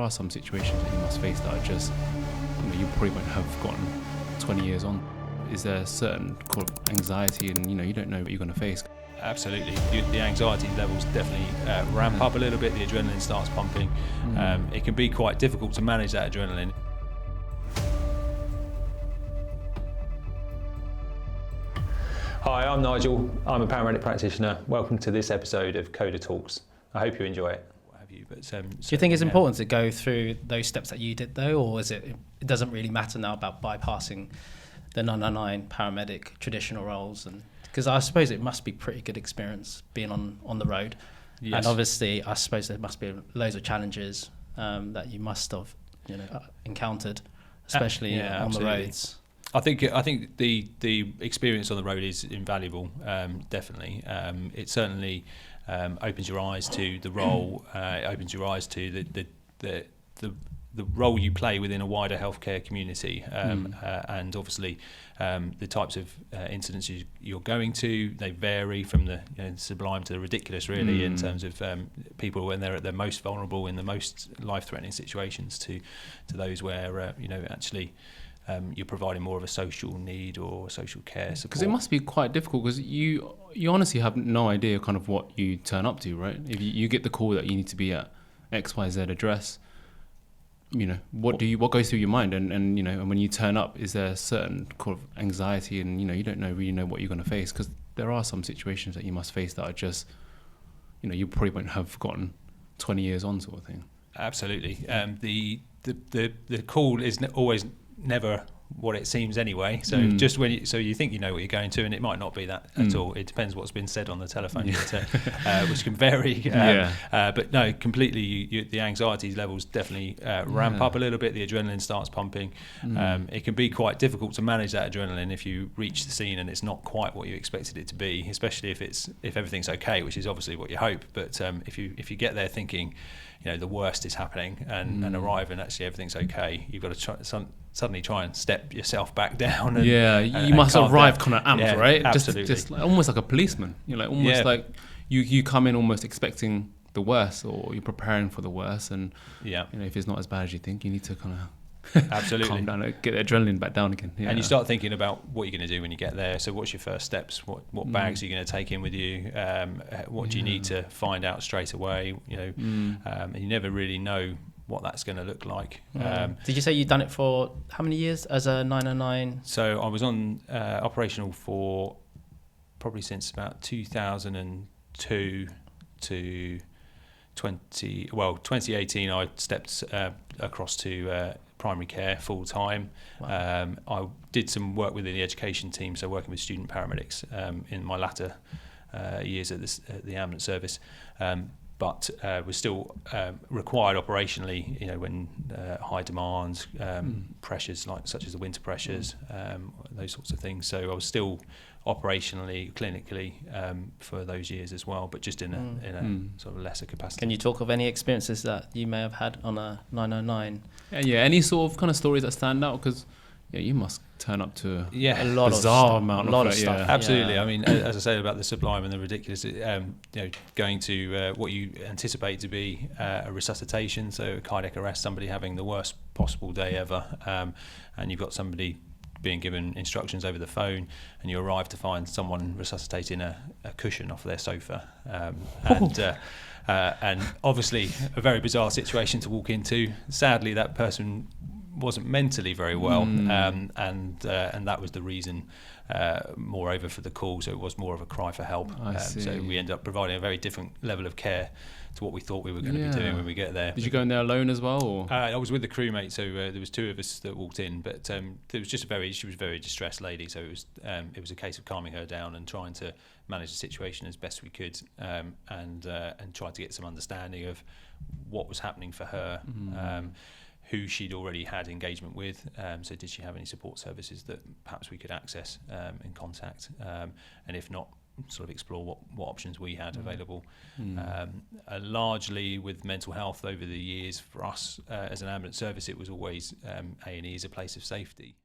are some situations that you must face that are just, you probably won't have gotten 20 years on. Is there a certain kind of anxiety and, you don't know what you're going to face? Absolutely. The anxiety levels definitely ramp up a little bit. The adrenaline starts pumping. It can be quite difficult to manage that adrenaline. Hi, I'm Nigel. I'm a paramedic practitioner. Welcome to this episode of Coda Talks. I hope you enjoy it. Do you think it's important to go through those steps that you did though, or is it doesn't really matter now about bypassing the 999 paramedic traditional roles? And because I suppose it must be pretty good experience being on the road. Yes. And obviously I suppose there must be loads of challenges that you must have encountered, especially on absolutely. The roads. I think the experience on the road is invaluable. Definitely, it certainly opens your eyes to the role. It opens your eyes to the role you play within a wider healthcare community, and obviously the types of incidents you're going to. They vary from the sublime to the ridiculous, really, in terms of people when they're at their most vulnerable in the most life-threatening situations, to those where actually. You're providing more of a social need or social care support. Because it must be quite difficult, because you honestly have no idea kind of what you turn up to, right? If you get the call that you need to be at XYZ address, what goes through your mind? And when you turn up, is there a certain kind of anxiety and, you don't really know what you're going to face? Because there are some situations that you must face that are just, you probably won't have gotten 20 years on, sort of thing. Absolutely. The call is always never what it seems anyway. So just when you think you know what you're going to, and it might not be that at all. It depends what's been said on the telephone, which can vary. But no, completely. The anxiety levels definitely ramp up a little bit. The adrenaline starts pumping. It can be quite difficult to manage that adrenaline if you reach the scene and it's not quite what you expected it to be, especially if everything's okay, which is obviously what you hope. But if you get there thinking, the worst is happening, and arrive and actually everything's okay, you've got to suddenly try and step yourself back down. You must arrive kind of amped, right? Absolutely. Just almost like a policeman. Like you come in almost expecting the worst, or you're preparing for the worst, and if it's not as bad as you think, you need to kind of absolutely calm down, get the adrenaline back down again. And you start thinking about what you're going to do when you get there. So what's your first steps? What bags are you going to take in with you? What do you need to find out straight away? And you never really know what that's going to look like. Did you say you'd done it for how many years as a 909? So I was on operational for probably since about 2002 to 2018. I stepped across to primary care full time. Wow. I did some work within the education team, so working with student paramedics in my latter years at the ambulance service. But was still required operationally, when high demands, pressures such as the winter pressures, those sorts of things. So I was still operationally, clinically for those years as well, but just in a sort of lesser capacity. Can you talk of any experiences that you may have had on a 909? Any sort of kind of stories that stand out? Because you must turn up to a lot bizarre of stuff. Absolutely. I mean, as I said about the sublime and the ridiculous, going to what you anticipate to be a resuscitation, so a cardiac arrest, somebody having the worst possible day ever, and you've got somebody being given instructions over the phone, and you arrive to find someone resuscitating a cushion off their sofa, and obviously a very bizarre situation to walk into. Sadly, that person wasn't mentally very well, and that was the reason, moreover, for the call. So it was more of a cry for help. So we ended up providing a very different level of care to what we thought we were going to be doing when we get there. Did you go in there alone as well? Or? I was with the crewmate, so there was two of us that walked in, but there was just she was a very distressed lady, so it was a case of calming her down and trying to manage the situation as best we could, and try to get some understanding of what was happening for her. Who she'd already had engagement with, so did she have any support services that perhaps we could access and contact, and if not, sort of explore what options we had available. Largely with mental health over the years, for us as an ambulance service, it was always A&E is a place of safety.